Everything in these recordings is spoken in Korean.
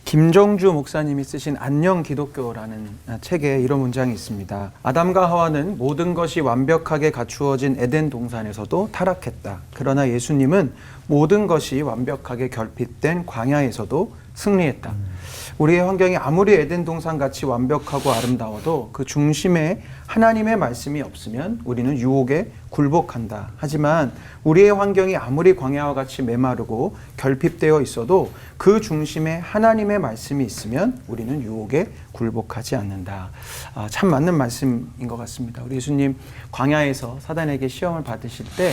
김정주 목사님이 쓰신 안녕 기독교라는 책에 이런 문장이 있습니다. 아담과 하와는 모든 것이 완벽하게 갖추어진 에덴 동산에서도 타락했다. 그러나 예수님은 모든 것이 완벽하게 결핍된 광야에서도 승리했다. 우리의 환경이 아무리 에덴 동산같이 완벽하고 아름다워도 그 중심에 하나님의 말씀이 없으면 우리는 유혹에 굴복한다. 하지만 우리의 환경이 아무리 광야와 같이 메마르고 결핍되어 있어도 그 중심에 하나님의 말씀이 있으면 우리는 유혹에 굴복하지 않는다. 참 맞는 말씀인 것 같습니다. 우리 예수님 광야에서 사단에게 시험을 받으실 때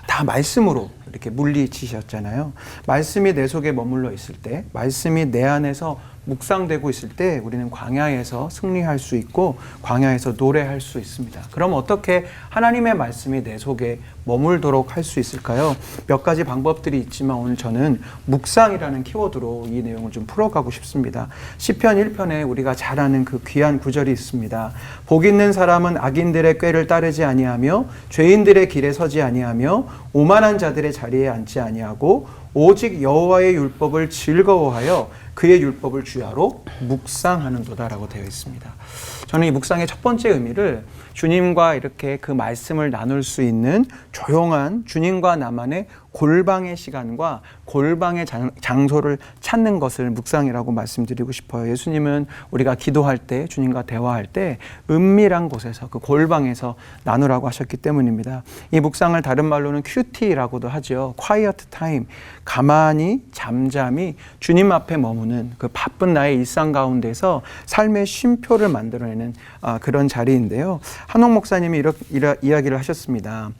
다 말씀으로 이렇게 물리치셨잖아요. 말씀이 내 속에 머물러 있을 때, 말씀이 내 안에서 묵상되고 있을 때 우리는 광야에서 승리할 수 있고 광야에서 노래할 수 있습니다. 그럼 어떻게 하나님의 말씀이 내 속에 머물도록 할 수 있을까요? 몇 가지 방법들이 있지만 오늘 저는 묵상이라는 키워드로 이 내용을 좀 풀어가고 싶습니다. 시편 1편에 우리가 잘 아는 그 귀한 구절이 있습니다. 복 있는 사람은 악인들의 꾀를 따르지 아니하며 죄인들의 길에 서지 아니하며 오만한 자들의 자리에 앉지 아니하고 오직 여호와의 율법을 즐거워하여 그의 율법을 주야로 묵상하는도다라고 되어 있습니다. 저는 이 묵상의 첫 번째 의미를 주님과 이렇게 그 말씀을 나눌 수 있는 조용한 주님과 나만의 골방의 시간과 골방의 장소를 찾는 것을 묵상이라고 말씀드리고 싶어요. 예수님은 우리가 기도할 때, 주님과 대화할 때 은밀한 곳에서, 그 골방에서 나누라고 하셨기 때문입니다. 이 묵상을 다른 말로는 큐티라고도 하죠. quiet time, 가만히 잠잠히 주님 앞에 머무는 그 바쁜 나의 일상 가운데서 삶의 쉼표를 만들어내는 그런 자리인데요. 한옥 목사님이 이런 이야기를 하셨습니다.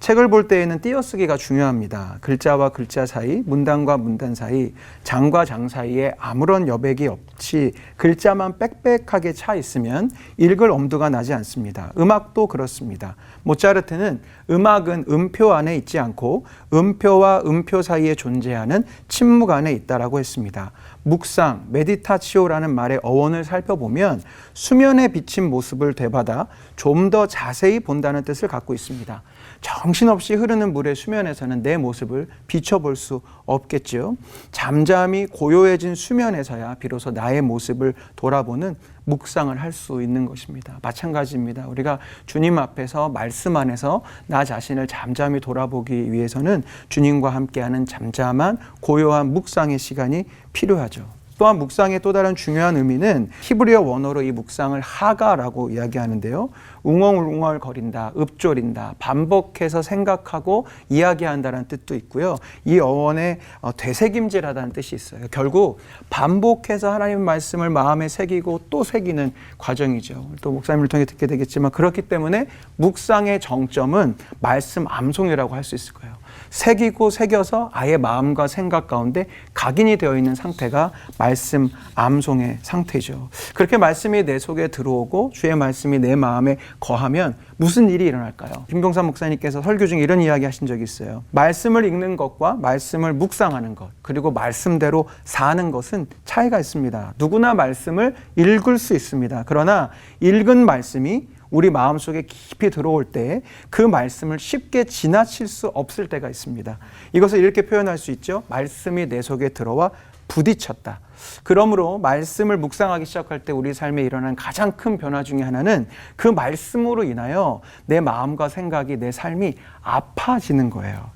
책을 볼 때에는 띄어쓰기가 중요합니다. 글자와 글자 사이, 문단과 문단 사이, 장과 장 사이에 아무런 여백이 없이 글자만 빽빽하게 차 있으면 읽을 엄두가 나지 않습니다. 음악도 그렇습니다. 모차르트는 음악은 음표 안에 있지 않고 음표와 음표 사이에 존재하는 침묵 안에 있다라고 했습니다. 묵상, 메디타치오라는 말의 어원을 살펴보면 수면에 비친 모습을 되받아 좀 더 자세히 본다는 뜻을 갖고 있습니다. 정신없이 흐르는 물의 수면에서는 내 모습을 비춰볼 수 없겠죠. 잠잠히 고요해진 수면에서야 비로소 나의 모습을 돌아보는 묵상을 할 수 있는 것입니다. 마찬가지입니다. 우리가 주님 앞에서 말씀 안에서 나 자신을 잠잠히 돌아보기 위해서는 주님과 함께하는 잠잠한 고요한 묵상의 시간이 필요하죠. 또한 묵상의 또 다른 중요한 의미는 히브리어 원어로 이 묵상을 하가라고 이야기하는데요. 웅얼웅얼 거린다, 읊조린다, 반복해서 생각하고 이야기한다는 뜻도 있고요. 이 어원에 되새김질하다는 뜻이 있어요. 결국 반복해서 하나님의 말씀을 마음에 새기고 또 새기는 과정이죠. 또 목사님을 통해 듣게 되겠지만 그렇기 때문에 묵상의 정점은 말씀 암송이라고 할 수 있을 거예요. 새기고 새겨서 아예 마음과 생각 가운데 각인이 되어 있는 상태가 말씀 암송의 상태죠. 그렇게 말씀이 내 속에 들어오고 주의 말씀이 내 마음에 거하면 무슨 일이 일어날까요? 김동산 목사님께서 설교 중에 이런 이야기 하신 적이 있어요. 말씀을 읽는 것과 말씀을 묵상하는 것, 그리고 말씀대로 사는 것은 차이가 있습니다. 누구나 말씀을 읽을 수 있습니다. 그러나 읽은 말씀이 우리 마음속에 깊이 들어올 때 그 말씀을 쉽게 지나칠 수 없을 때가 있습니다. 이것을 이렇게 표현할 수 있죠. 말씀이 내 속에 들어와 부딪혔다. 그러므로 말씀을 묵상하기 시작할 때 우리 삶에 일어나는 가장 큰 변화 중에 하나는 그 말씀으로 인하여 내 마음과 생각이, 내 삶이 아파지는 거예요.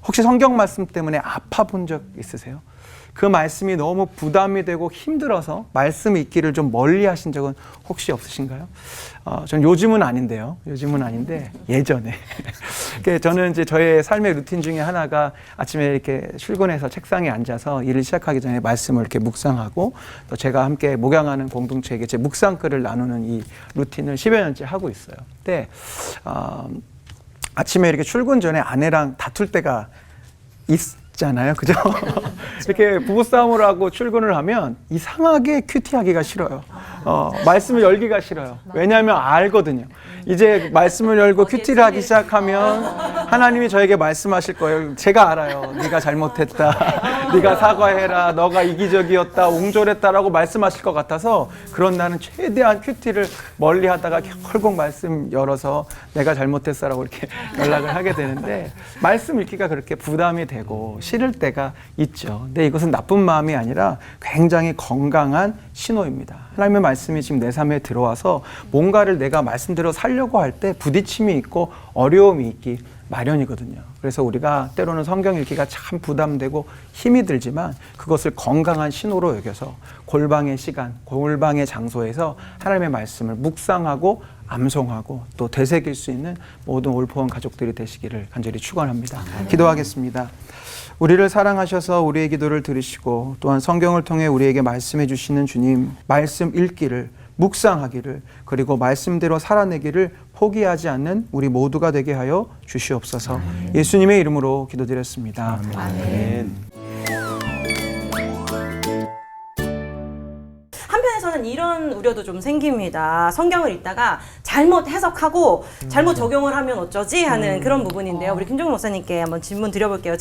혹시 성경 말씀 때문에 아파 본 적 있으세요? 그 말씀이 너무 부담이 되고 힘들어서 말씀 읽기를 좀 멀리 하신 적은 혹시 없으신가요? 전 요즘은 아닌데요. 요즘은 아닌데 예전에. 저는 이제 저의 삶의 루틴 중에 하나가 아침에 이렇게 출근해서 책상에 앉아서 일을 시작하기 전에 말씀을 이렇게 묵상하고 또 제가 함께 목양하는 공동체에게 제 묵상글을 나누는 이 루틴을 10여 년째 하고 있어요. 근데 아침에 이렇게 출근 전에 아내랑 다툴 때가 있잖아요. 그죠? 이렇게 부부싸움을 하고 출근을 하면 이상하게 큐티하기가 싫어요. 말씀을 열기가 싫어요. 왜냐하면 알거든요. 이제 말씀을 열고 큐티를 하기 시작하면 하나님이 저에게 말씀하실 거예요. 제가 알아요. 네가 잘못했다. 네가 사과해라, 너가 이기적이었다, 옹졸했다라고 말씀하실 것 같아서 그런 나는 최대한 큐티를 멀리하다가 결국 말씀 열어서 내가 잘못했어라고 이렇게 연락을 하게 되는데, 말씀 읽기가 그렇게 부담이 되고 싫을 때가 있죠. 근데 이것은 나쁜 마음이 아니라 굉장히 건강한 신호입니다. 하나님의 말씀이 지금 내 삶에 들어와서 뭔가를 내가 말씀대로 살려고 할 때 부딪힘이 있고 어려움이 있기 마련이거든요. 그래서 우리가 때로는 성경 읽기가 참 부담되고 힘이 들지만 그것을 건강한 신호로 여겨서 골방의 시간, 골방의 장소에서 하나님의 말씀을 묵상하고 암송하고 또 되새길 수 있는 모든 올포원 가족들이 되시기를 간절히 축원합니다. 기도하겠습니다. 우리를 사랑하셔서 우리의 기도를 들으시고 또한 성경을 통해 우리에게 말씀해 주시는 주님, 말씀 읽기를, 묵상하기를, 그리고 말씀대로 살아내기를 포기하지 않는 우리 모두가 되게 하여 주시옵소서. 예수님의 이름으로 기도드렸습니다. 아멘. 한편에서는 이런 우려도 좀 생깁니다. 성경을 읽다가 잘못 해석하고 잘못 적용을 하면 어쩌지 하는 그런 부분인데요. 우리 김종국 목사님께 한번 질문 드려볼게요.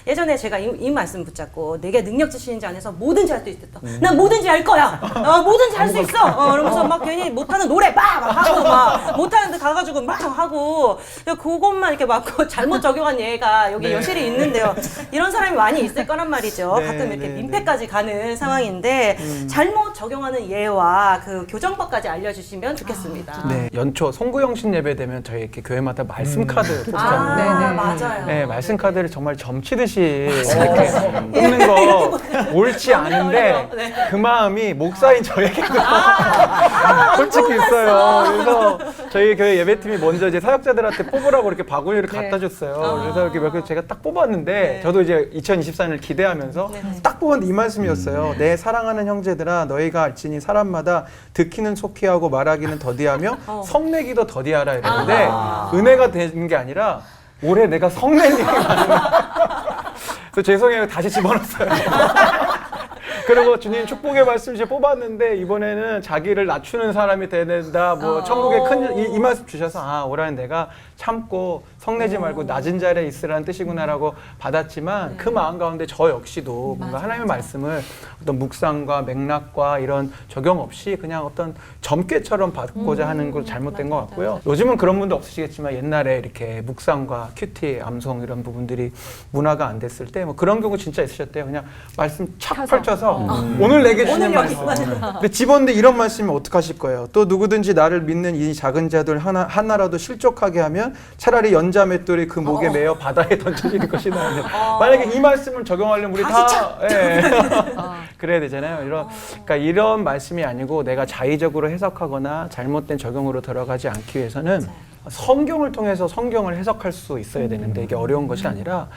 예전에 제가 이 말씀 붙잡고 내게 능력 주시는 자 안에서 뭐든지 할 수 있다. 난 뭐든지 할 거야. 뭐든지 할 수 있어. 이러면서 막 괜히 못하는 노래 막 하고 막 못하는 데 가가지고 막 하고 그것만 이렇게 맞고 잘못 적용한 예가 여기 여실히 있는데요. 이런 사람이 많이 있을 거란 말이죠. 가끔 이렇게 민폐까지 가는 상황인데 잘못 적용하는 예와 그 교정법까지 알려주시면 좋겠습니다. 네, 연초 송구영신 예배 되면 저희 이렇게 교회마다 말씀 카드 뽑잖아요. 맞아요. 네, 말씀 카드를 정말 점치듯이 이렇게 뽑는 거 옳지 않은데 그 마음이 목사인 저에게도 솔직히 있어요. 그래서 저희 교회 예배팀이 먼저 이제 사역자들한테 뽑으라고 이렇게 바구니를 갖다 줬어요. 그래서 이렇게 몇 개 제가 딱 뽑았는데 저도 이제 2024년을 기대하면서 딱 뽑았는데 이 말씀이었어요. 내 사랑하는 형제들아, 너희가 알지니 사람마다 듣기는 속히하고 말하기는 더디하며 성내기도 더디하라 이랬는데 은혜가 되는 게 아니라 올해 내가 성낼 일이 많아. 그래서 죄송해요. 다시 집어넣었어요. 그리고 주님 축복의 말씀 이제 뽑았는데 이번에는 자기를 낮추는 사람이 된다. 뭐 천국의 큰 이 말씀 주셔서 올해는 내가 참고 성내지 말고 낮은 자리에 있으라는 뜻이구나라고 받았지만 그 마음 가운데 저 역시도 뭔가 하나님의 말씀을 어떤 묵상과 맥락과 이런 적용 없이 그냥 어떤 점괘처럼 받고자 하는 걸 잘못된 것 같고요. 요즘은 그런 분도 없으시겠지만 옛날에 이렇게 묵상과 큐티, 암송 이런 부분들이 문화가 안 됐을 때 뭐 그런 경우 진짜 있으셨대요. 그냥 말씀 착 펼쳐서 오늘 내게 주는 말씀. 근데 집었는데 이런 말씀이면 어떡하실 거예요? 또 누구든지 나를 믿는 이 작은 자들 하나라도 실족하게 하면 차라리 연자 맷돌이 그 목에 매어 바다에 던져지는 것이다. 만약에 이 말씀을 적용하려면 우리 다 그래야 되잖아요. 그러니까 이런 말씀이 아니고 내가 자의적으로 해석하거나 잘못된 적용으로 들어가지 않기 위해서는 성경을 통해서 성경을 해석할 수 있어야 되는데 이게 어려운 것이 아니라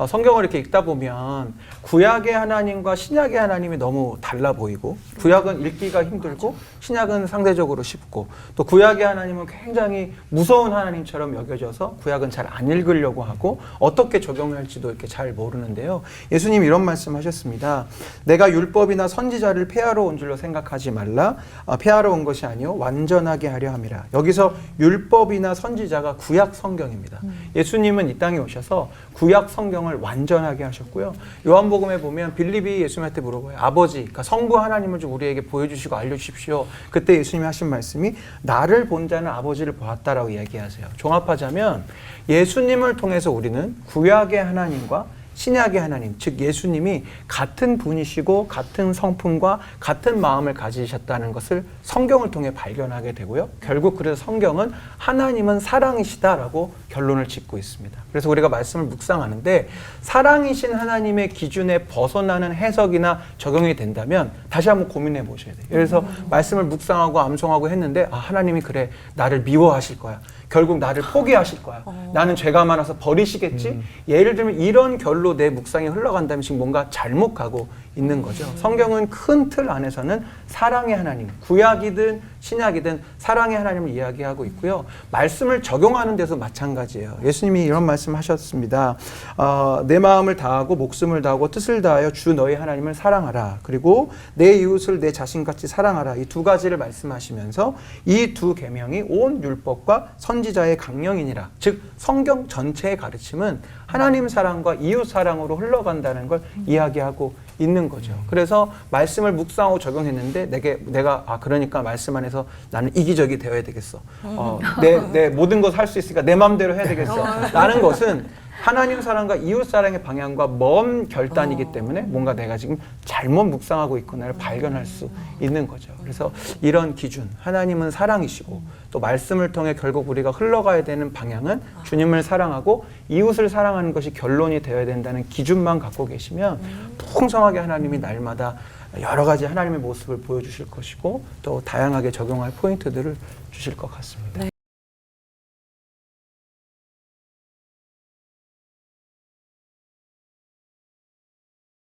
성경을 이렇게 읽다 보면 구약의 하나님과 신약의 하나님이 너무 달라 보이고 구약은 읽기가 힘들고 신약은 상대적으로 쉽고 또 구약의 하나님은 굉장히 무서운 하나님처럼 여겨져서 구약은 잘 안 읽으려고 하고 어떻게 적용할지도 이렇게 잘 모르는데요. 예수님이 이런 말씀 하셨습니다. 내가 율법이나 선지자를 폐하러 온 줄로 생각하지 말라. 폐하러 온 것이 아니요 완전하게 하려 함이라. 여기서 율법이나 선지자가 구약 성경입니다. 예수님은 이 땅에 오셔서 구약 성경을 완전하게 하셨고요. 요한복음에 보면 빌립이 예수님한테 물어봐요. 아버지, 그러니까 성부 하나님을 좀 우리에게 보여주시고 알려주십시오. 그때 예수님이 하신 말씀이 나를 본 자는 아버지를 보았다라고 이야기하세요. 종합하자면 예수님을 통해서 우리는 구약의 하나님과 신약의 하나님, 즉 예수님이 같은 분이시고 같은 성품과 같은 마음을 가지셨다는 것을 성경을 통해 발견하게 되고요. 결국 그래서 성경은 하나님은 사랑이시다라고 결론을 짓고 있습니다. 그래서 우리가 말씀을 묵상하는데 사랑이신 하나님의 기준에 벗어나는 해석이나 적용이 된다면 다시 한번 고민해 보셔야 돼요. 그래서 말씀을 묵상하고 암송하고 했는데 하나님이 그래 나를 미워하실 거야. 결국 나를 포기하실 거야. 나는 죄가 많아서 버리시겠지? 예를 들면 이런 결로 내 묵상이 흘러간다면 지금 뭔가 잘못 가고 있는 거죠. 성경은 큰 틀 안에서는 사랑의 하나님, 구약이든 신약이든 사랑의 하나님을 이야기하고 있고요. 말씀을 적용하는 데서 마찬가지예요. 예수님이 이런 말씀 하셨습니다. 내 마음을 다하고 목숨을 다하고 뜻을 다하여 주 너희 하나님을 사랑하라. 그리고 내 이웃을 내 자신같이 사랑하라. 이 두 가지를 말씀하시면서 이 두 계명이 온 율법과 선지자가 선지자의 강령이니라. 즉 성경 전체의 가르침은 하나님 사랑과 이웃 사랑으로 흘러간다는 걸 이야기하고 있는 거죠. 그래서 말씀을 묵상하고 적용했는데 내가 그러니까 말씀 안에서 나는 이기적이 되어야 되겠어. 내 모든 것 할 수 있으니까 내 마음대로 해야 되겠어. 라는 것은 하나님 사랑과 이웃 사랑의 방향과 먼 결단이기 때문에 뭔가 내가 지금 잘못 묵상하고 있구나를 발견할 수 있는 거죠. 그래서 이런 기준, 하나님은 사랑이시고 또 말씀을 통해 결국 우리가 흘러가야 되는 방향은 주님을 사랑하고 이웃을 사랑하는 것이 결론이 되어야 된다는 기준만 갖고 계시면 풍성하게 하나님이 날마다 여러 가지 하나님의 모습을 보여주실 것이고 또 다양하게 적용할 포인트들을 주실 것 같습니다.